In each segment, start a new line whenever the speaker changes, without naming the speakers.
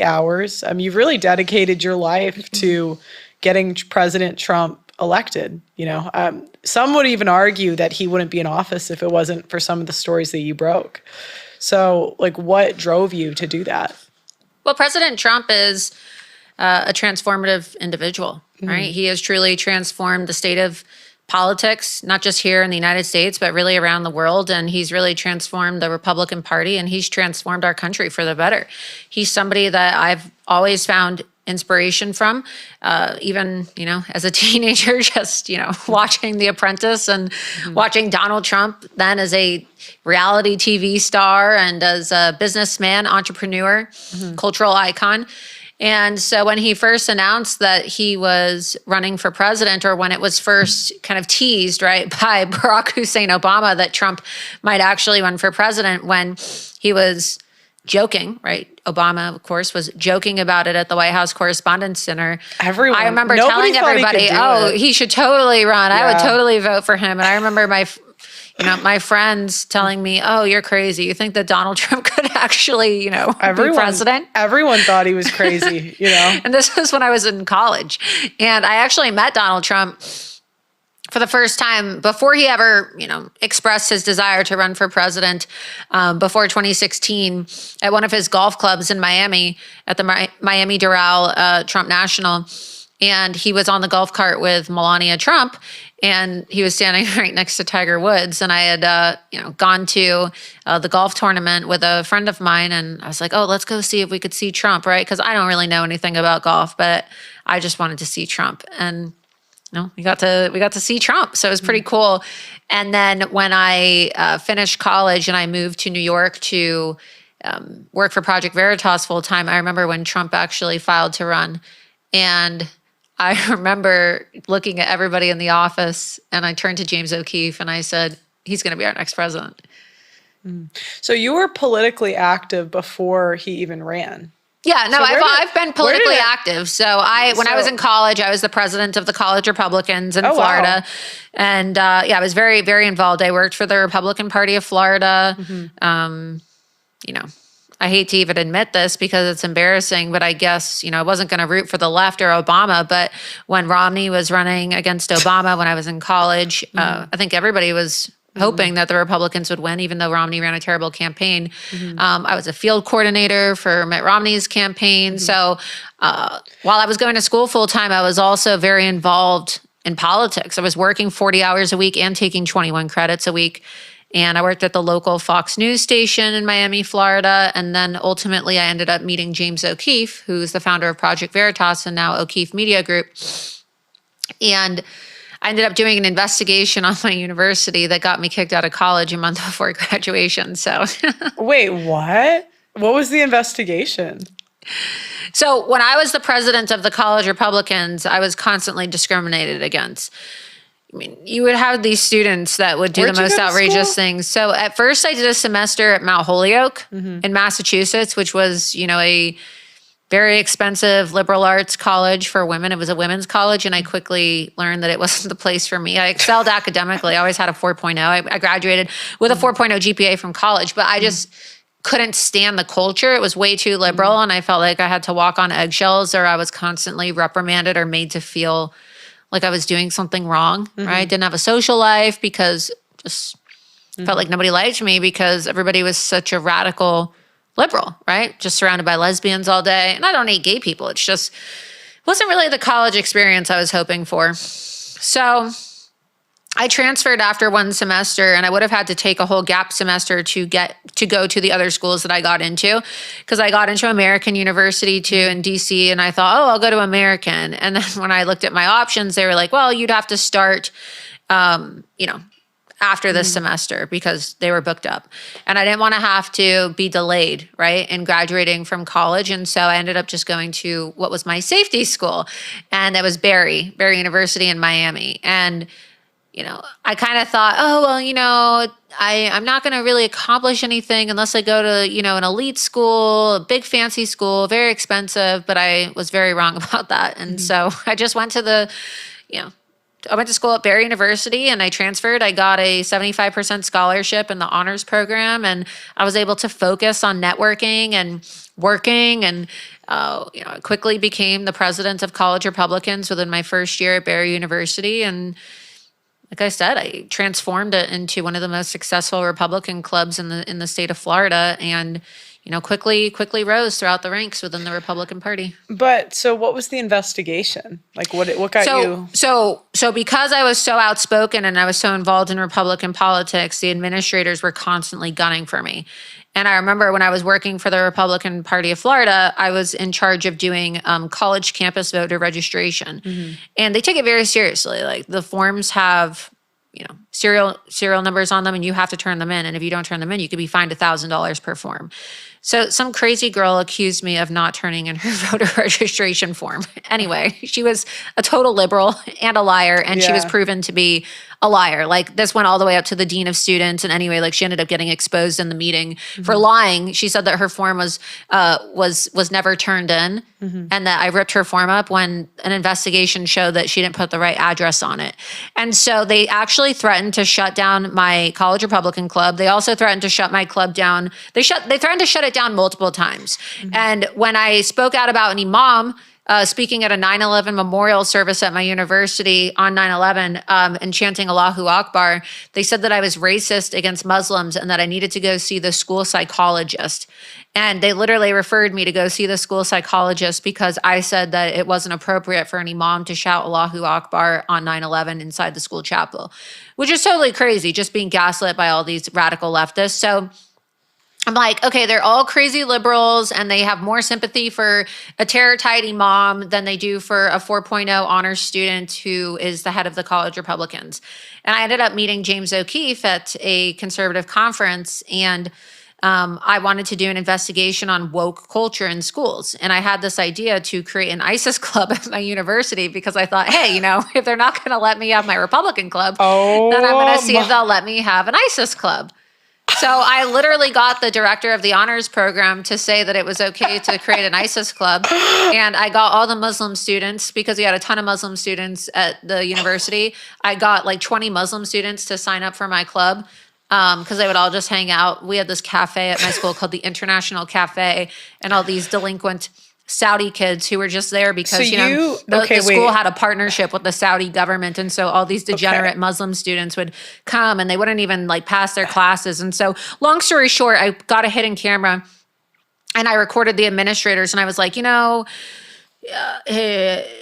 hours. You've really dedicated your life to getting President Trump elected. Some would even argue that he wouldn't be in office if it wasn't for some of the stories that you broke. So, what drove you to do that?
Well, President Trump is a transformative individual, right? He has truly transformed the state of politics, not just here in the United States, but really around the world. And he's really transformed the Republican Party, and he's transformed our country for the better. He's somebody that I've always found inspiration from, even, as a teenager, just, watching The Apprentice and watching Donald Trump then as a reality TV star and as a businessman, entrepreneur, cultural icon. And so when he first announced that he was running for president, or when it was first kind of teased, right, by Barack Hussein Obama that Trump might actually run for president, when he was joking, right? Obama, of course, was joking about it at the White House Correspondents' Dinner. I remember telling everybody, he should totally run. Yeah. I would totally vote for him. And I remember my friends telling me, "Oh, you're crazy. You think that Donald Trump could actually, be president?"
Everyone thought he was crazy,
And this was when I was in college. And I actually met Donald Trump for the first time before he ever, expressed his desire to run for president, before 2016 at one of his golf clubs in Miami at the Miami Doral Trump National. And he was on the golf cart with Melania Trump, and he was standing right next to Tiger Woods. And I had, gone to the golf tournament with a friend of mine, and I was like, "Oh, let's go see if we could see Trump," right? Because I don't really know anything about golf, but I just wanted to see Trump. And we got to see Trump, so it was pretty cool. And then when I finished college and I moved to New York to work for Project Veritas full time, I remember when Trump actually filed to run, and I remember looking at everybody in the office, and I turned to James O'Keefe and I said, "He's going to be our next president."
So you were politically active before he even ran.
Yeah, no, I've been politically active. So when I was in college, I was the president of the College Republicans in Florida. Wow. And I was very, very involved. I worked for the Republican Party of Florida. I hate to even admit this because it's embarrassing, but I guess, I wasn't going to root for the left or Obama. But when Romney was running against Obama when I was in college, I think everybody was hoping that the Republicans would win, even though Romney ran a terrible campaign. I was a field coordinator for Mitt Romney's campaign. So while I was going to school full time, I was also very involved in politics. I was working 40 hours a week and taking 21 credits a week. And I worked at the local Fox News station in Miami, Florida. And then ultimately I ended up meeting James O'Keefe, who's the founder of Project Veritas and now O'Keefe Media Group. And I ended up doing an investigation on my university that got me kicked out of college a month before graduation. So
Wait, what? What was the investigation?
So when I was the president of the College Republicans, I was constantly discriminated against. You would have these students that would do the most outrageous things. So at first I did a semester at Mount Holyoke in Massachusetts, which was, a very expensive liberal arts college for women. It was a women's college, and I quickly learned that it wasn't the place for me. I excelled academically. I always had a 4.0. I graduated with a 4.0 GPA from college, but I just couldn't stand the culture. It was way too liberal, and I felt like I had to walk on eggshells, or I was constantly reprimanded or made to feel like I was doing something wrong, right? Didn't have a social life because just felt like nobody liked me because everybody was such a radical liberal, right? Just surrounded by lesbians all day. And I don't hate gay people. It's just wasn't really the college experience I was hoping for. So I transferred after one semester, and I would have had to take a whole gap semester to go to the other schools that I got into, because I got into American University too in DC, and I thought, I'll go to American. And then when I looked at my options, they were like, well, you'd have to start, after this semester because they were booked up. And I didn't want to have to be delayed, right, in graduating from college. And so I ended up just going to what was my safety school, and that was Barry University in Miami. And I kind of thought, I'm not going to really accomplish anything unless I go to, an elite school, a big fancy school, very expensive. But I was very wrong about that. And so I just went to the, I went to school at Barry University and I transferred. I got a 75% scholarship in the honors program, and I was able to focus on networking and working. And I quickly became the president of College Republicans within my first year at Barry University. And like I said, I transformed it into one of the most successful Republican clubs in the state of Florida, and quickly rose throughout the ranks within the Republican Party.
But so what was the investigation? Like what got you?
So because I was so outspoken and I was so involved in Republican politics, the administrators were constantly gunning for me. And I remember when I was working for the Republican Party of Florida, I was in charge of doing college campus voter registration. Mm-hmm. And they take it very seriously. Like the forms have serial numbers on them, and you have to turn them in. And if you don't turn them in, you could be fined $1,000 per form. So some crazy girl accused me of not turning in her voter registration form. Anyway, she was a total liberal and a liar, and she was proven to be a liar. Like this went all the way up to the dean of students. And anyway, like she ended up getting exposed in the meeting for lying. She said that her form was never turned in, and that I ripped her form up when an investigation showed that she didn't put the right address on it. And so they actually threatened to shut down my College Republican Club. They also threatened to shut my club down. They threatened to shut it down multiple times. And when I spoke out about an imam speaking at a 9/11 memorial service at my university on 9/11 and chanting Allahu Akbar, they said that I was racist against Muslims and that I needed to go see the school psychologist. And they literally referred me to go see the school psychologist because I said that it wasn't appropriate for an imam to shout Allahu Akbar on 9/11 inside the school chapel, which is totally crazy, just being gaslit by all these radical leftists. So I'm like, okay, they're all crazy liberals and they have more sympathy for a terror-tied imam than they do for a 4.0 honors student who is the head of the College Republicans. And I ended up meeting James O'Keefe at a conservative conference, and I wanted to do an investigation on woke culture in schools. And I had this idea to create an ISIS club at my university because I thought, hey, if they're not going to let me have my Republican club, then I'm going to see if they'll let me have an ISIS club. So I literally got the director of the honors program to say that it was okay to create an ISIS club. And I got all the Muslim students, because we had a ton of Muslim students at the university. I got like 20 Muslim students to sign up for my club because they would all just hang out. We had this cafe at my school called the International Cafe, and all these delinquent Saudi kids who were just there because the school had a partnership with the Saudi government, and so all these degenerate Muslim students would come and they wouldn't even like pass their classes. And so long story short, I got a hidden camera and I recorded the administrators, and I was like,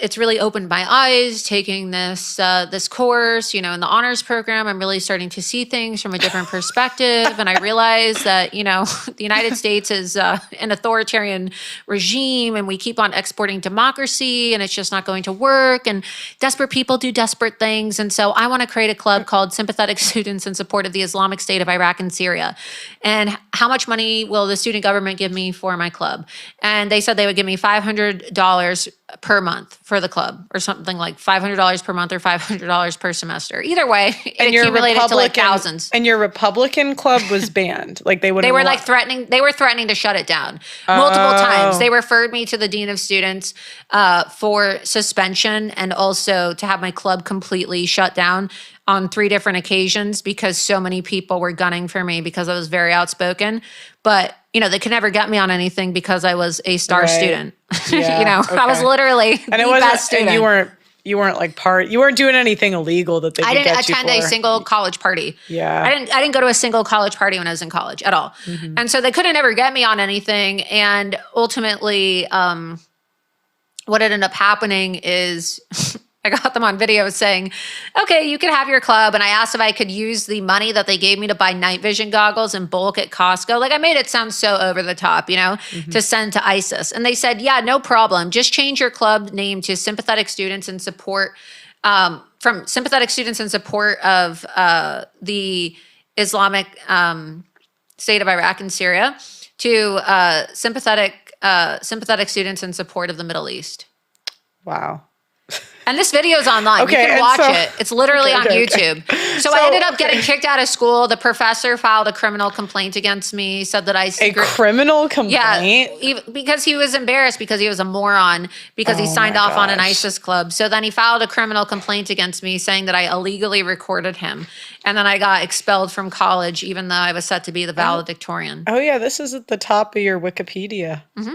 it's really opened my eyes taking this course, in the honors program. I'm really starting to see things from a different perspective. And I realized that, the United States is an authoritarian regime, and we keep on exporting democracy, and it's just not going to work. And desperate people do desperate things. And so I want to create a club called Sympathetic Students in Support of the Islamic State of Iraq and Syria. And how much money will the student government give me for my club? And they said they would give me $500 per month for the club, or something like $500 per month or $500 per semester. Either way, it accumulated to like thousands.
And your Republican club was banned. Like they were
threatening to shut it down multiple times. They referred me to the dean of students for suspension, and also to have my club completely shut down on 3 different occasions because so many people were gunning for me because I was very outspoken. But they could never get me on anything because I was a star student. Yeah, I was literally the best student.
And you weren't doing anything illegal that they could get you for.
I didn't attend a single college party.
Yeah.
I didn't go to a single college party when I was in college at all. Mm-hmm. And so they couldn't ever get me on anything. And ultimately, what ended up happening is I got them on video saying, okay, you can have your club. And I asked if I could use the money that they gave me to buy night vision goggles in bulk at Costco. Like I made it sound so over the top, to send to ISIS. And they said, yeah, no problem. Just change your club name to Sympathetic Students in Support, from Sympathetic Students in Support of the Islamic State of Iraq and Syria to Sympathetic Students in Support of the Middle East.
Wow.
And this video is online. You can watch it. It's literally on YouTube. So I ended up getting kicked out of school. The professor filed a criminal complaint against me, said that I
A criminal complaint?
Yeah, because he was embarrassed because he was a moron because he signed off on an ISIS club. So then he filed a criminal complaint against me saying that I illegally recorded him. And then I got expelled from college even though I was set to be the valedictorian.
Oh yeah, this is at the top of your Wikipedia.
Mm-hmm.